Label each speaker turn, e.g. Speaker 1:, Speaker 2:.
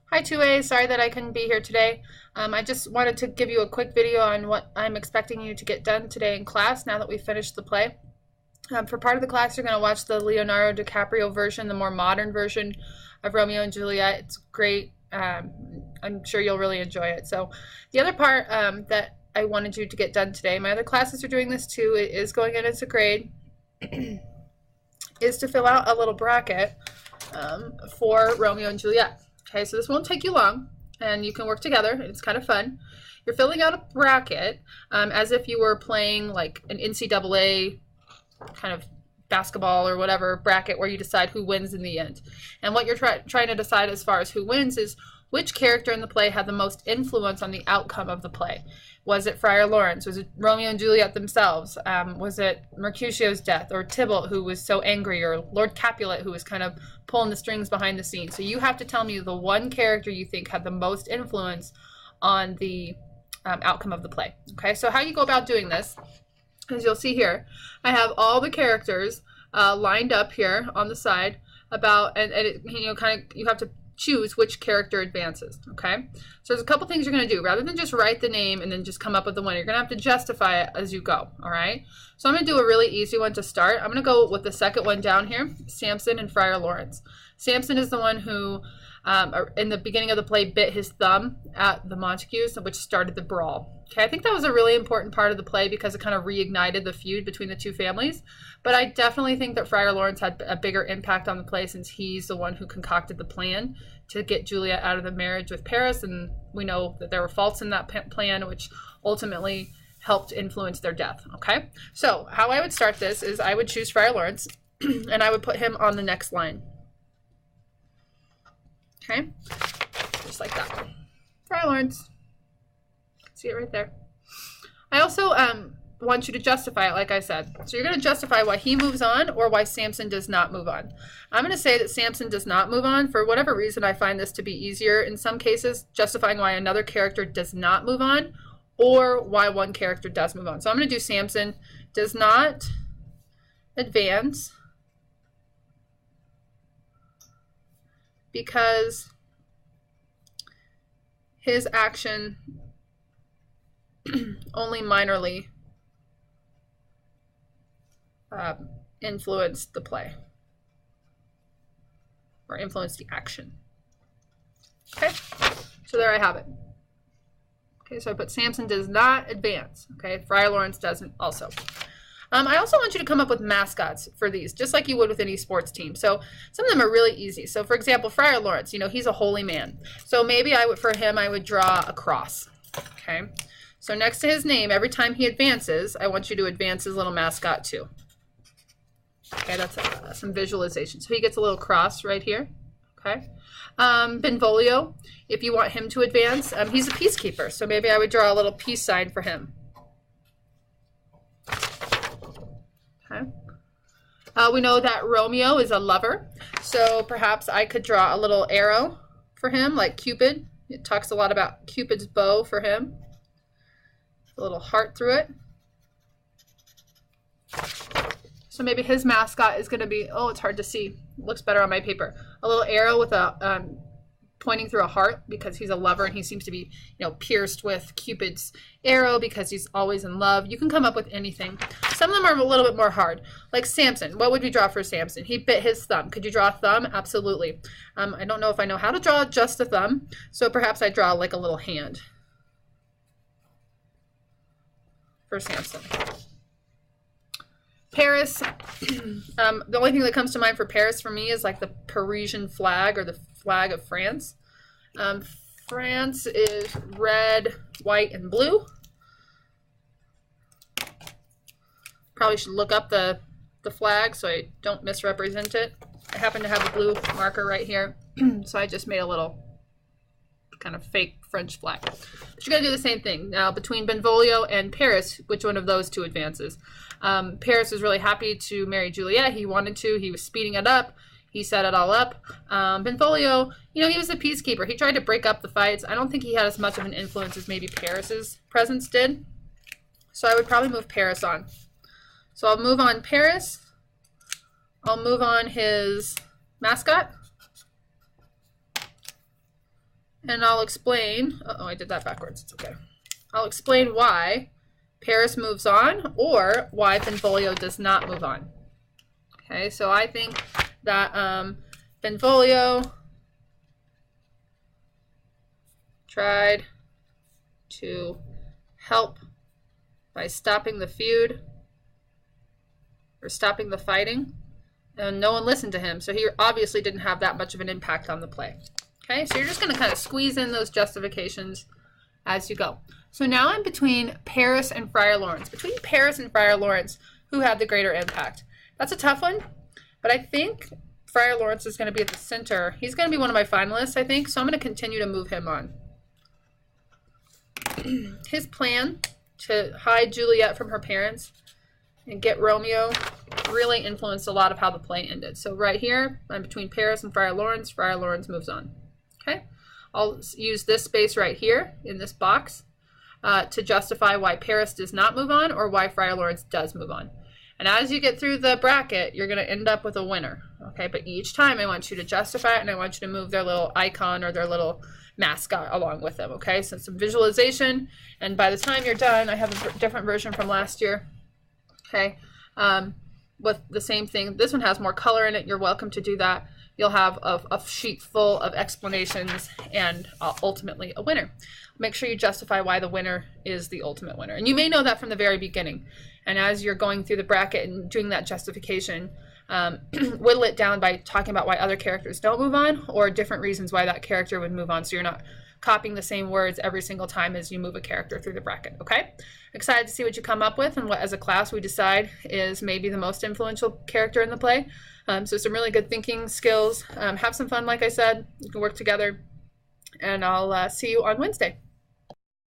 Speaker 1: Hi 2A, sorry that I couldn't be here today. I just wanted to give you a quick video on what I'm expecting you to get done today in class now that we finished the play. For part of the class, you're going to watch the Leonardo DiCaprio version, the more modern version of Romeo and Juliet. It's great. I'm sure you'll really enjoy it. So the other part that I wanted you to get done today, my other classes are doing this too, it is going in as a grade, is to fill out a little bracket for Romeo and Juliet. Okay, so this won't take you long, and you can work together. It's kind of fun. You're filling out a bracket as if you were playing like an NCAA kind of basketball or whatever bracket where you decide who wins in the end. And what you're trying to decide as far as who wins is which character in the play had the most influence on the outcome of the play. Was it Friar Lawrence? Was it Romeo and Juliet themselves? Was it Mercutio's death, or Tybalt, who was so angry, or Lord Capulet, who was kind of pulling the strings behind the scenes? So you have to tell me the one character you think had the most influence on the outcome of the play. Okay, so how you go about doing this, as you'll see here, I have all the characters lined up here on the side about, and it, you have to choose which character advances, okay? So there's a couple things you're going to do. Rather than just write the name and then just come up with the winner, you're going to have to justify it as you go, all right? So I'm going to do a really easy one to start. I'm going to go with the second one down here, Samson and Friar Lawrence. Samson is the one who, in the beginning of the play, bit his thumb at the Montagues, which started the brawl. Okay, I think that was a really important part of the play because it kind of reignited the feud between the two families. But I definitely think that Friar Lawrence had a bigger impact on the play since he's the one who concocted the plan to get Juliet out of the marriage with Paris. And we know that there were faults in that plan, which ultimately helped influence their death. Okay, so how I would start this is I would choose Friar Lawrence and I would put him on the next line. Okay, just like that. Friar Lawrence. See it right there. I also want you to justify it, like I said. So you're going to justify why he moves on or why Samson does not move on. I'm going to say that Samson does not move on. For whatever reason, I find this to be easier in some cases, justifying why another character does not move on or why one character does move on. So I'm going to do Samson does not advance because his action only minorly influenced the play or influenced the action. Okay, so there I have it. Okay, so I put Samson does not advance. Okay, Friar Lawrence doesn't also. I also want you to come up with mascots for these, just like you would with any sports team. So some of them are really easy. So for example, Friar Lawrence, you know, he's a holy man. So maybe for him, I would draw a cross. Okay. So next to his name, every time he advances, I want you to advance his little mascot too. Okay, that's some visualization. So he gets a little cross right here. Okay. Benvolio, if you want him to advance, he's a peacekeeper. So maybe I would draw a little peace sign for him. Okay. We know that Romeo is a lover. So perhaps I could draw a little arrow for him, like Cupid. It talks a lot about Cupid's bow for him. A little heart through it. So maybe his mascot is going to be, oh, it's hard to see. It looks better on my paper. A little arrow with a pointing through a heart because he's a lover and he seems to be, you know, pierced with Cupid's arrow because he's always in love. You can come up with anything. Some of them are a little bit more hard. Like Samson. What would we draw for Samson? He bit his thumb. Could you draw a thumb? Absolutely. I don't know if I know how to draw just a thumb, so perhaps I draw like a little hand for Samson. Paris, the only thing that comes to mind for Paris for me is like the Parisian flag or the flag of France. France is red, white, and blue. Probably should look up the flag so I don't misrepresent it. I happen to have a blue marker right here, so I just made a little kind of fake French flag. But you're going to do the same thing. Now, between Benvolio and Paris, which one of those two advances? Paris was really happy to marry Juliet. He wanted to. He was speeding it up. He set it all up. Benvolio, you know, he was a peacekeeper. He tried to break up the fights. I don't think he had as much of an influence as maybe Paris's presence did. So I would probably move Paris on. So I'll move on Paris. I'll move on his mascot. And I'll explain, I did that backwards, it's okay. I'll explain why Paris moves on or why Benvolio does not move on. Okay, so I think that Benvolio tried to help by stopping the feud or stopping the fighting, and no one listened to him, so he obviously didn't have that much of an impact on the play. Okay, so you're just going to kind of squeeze in those justifications as you go. So now I'm between Paris and Friar Lawrence. Between Paris and Friar Lawrence, who had the greater impact? That's a tough one, but I think Friar Lawrence is going to be at the center. He's going to be one of my finalists, I think, so I'm going to continue to move him on. His plan to hide Juliet from her parents and get Romeo really influenced a lot of how the play ended. So right here, I'm between Paris and Friar Lawrence. Friar Lawrence moves on. Okay, I'll use this space right here in this box to justify why Paris does not move on or why Friar Lawrence does move on. And as you get through the bracket, you're going to end up with a winner. Okay, but each time I want you to justify it and I want you to move their little icon or their little mascot along with them. Okay, so some visualization, and by the time you're done, I have a different version from last year. Okay, with the same thing. This one has more color in it. You're welcome to do that. You'll have a sheet full of explanations and ultimately a winner. Make sure you justify why the winner is the ultimate winner. And you may know that from the very beginning. And as you're going through the bracket and doing that justification, whittle it down by talking about why other characters don't move on or different reasons why that character would move on, so you're not copying the same words every single time as you move a character through the bracket. Okay, excited to see what you come up with and what as a class we decide is maybe the most influential character in the play. So some really good thinking skills. Have some fun, like I said. You can work together, and I'll see you on Wednesday.